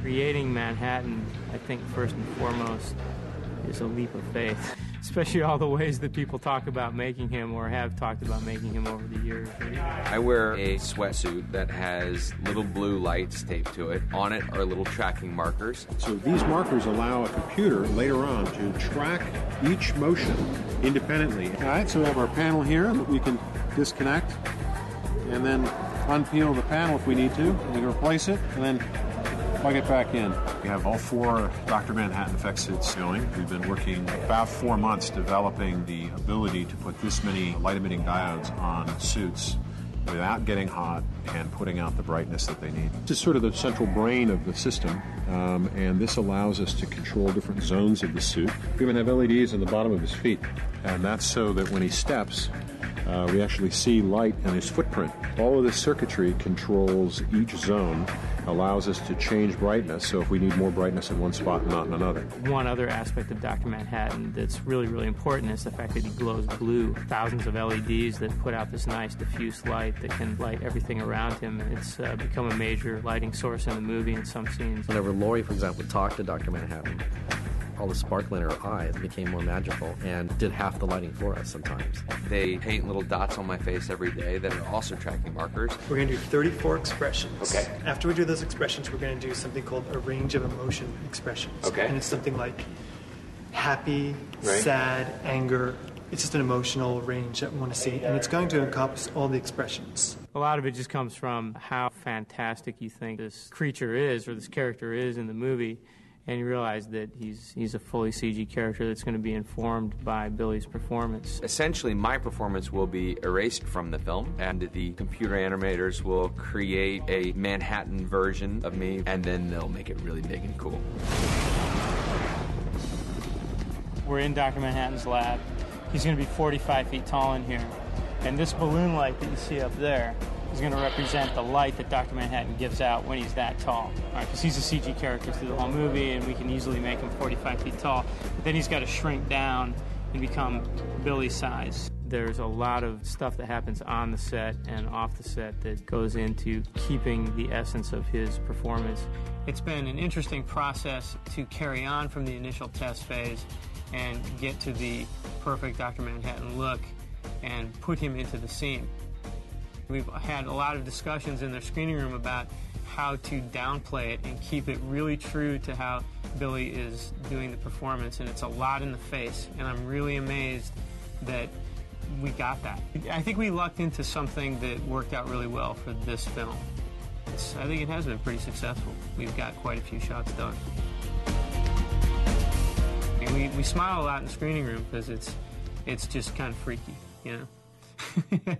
Creating Manhattan, I think first and foremost, is a leap of faith, especially all the ways that people talk about making him or have talked about making him over the years. I wear a sweatsuit that has little blue lights taped to it. On it are little tracking markers. So these markers allow a computer later on to track each motion independently. All right, so we have our panel here that we can disconnect and then unpeel the panel if we need to. We can replace it and then plug it back in. We have all 4 Dr. Manhattan effect suits going. We've been working about 4 months developing the ability to put this many light-emitting diodes on suits without getting hot and putting out the brightness that they need. This is sort of the central brain of the system, and this allows us to control different zones of the suit. We even have LEDs on the bottom of his feet, and that's so that when he steps, we actually see light in his footprint. All of this circuitry controls each zone, allows us to change brightness, so if we need more brightness in one spot and not in another. One other aspect of Dr. Manhattan that's really, really important is the fact that he glows blue. Thousands of LEDs that put out this nice diffuse light that can light everything around him. It's become a major lighting source in the movie in some scenes. Whenever Laurie, for example, talked to Dr. Manhattan, all the sparkle in her eyes became more magical and did half the lighting for us sometimes. They paint little dots on my face every day that are also tracking markers. We're going to do 34 expressions. Okay. After we do those expressions, we're going to do something called a range of emotion expressions. Okay. And it's something like happy, Right. sad, anger. It's just an emotional range that we want to see, and it's going to encompass all the expressions. A lot of it just comes from how fantastic you think this creature is, or this character is in the movie, and you realize that he's a fully CG character that's going to be informed by Billy's performance. Essentially, my performance will be erased from the film, and the computer animators will create a Manhattan version of me, and then they'll make it really big and cool. We're in Dr. Manhattan's lab. He's going to be 45 feet tall in here, and this balloon light that you see up there is going to represent the light that Dr. Manhattan gives out when he's that tall. All right, because he's a CG character through the whole movie, and we can easily make him 45 feet tall. But then he's got to shrink down and become Billy's size. There's a lot of stuff that happens on the set and off the set that goes into keeping the essence of his performance. It's been an interesting process to carry on from the initial test phase and get to the perfect Dr. Manhattan look and put him into the scene. We've had a lot of discussions in their screening room about how to downplay it and keep it really true to how Billy is doing the performance, and it's a lot in the face, and I'm really amazed that we got that. I think we lucked into something that worked out really well for this film. I think it has been pretty successful. We've got quite a few shots done. And we smile a lot in the screening room because it's just kind of freaky, you know?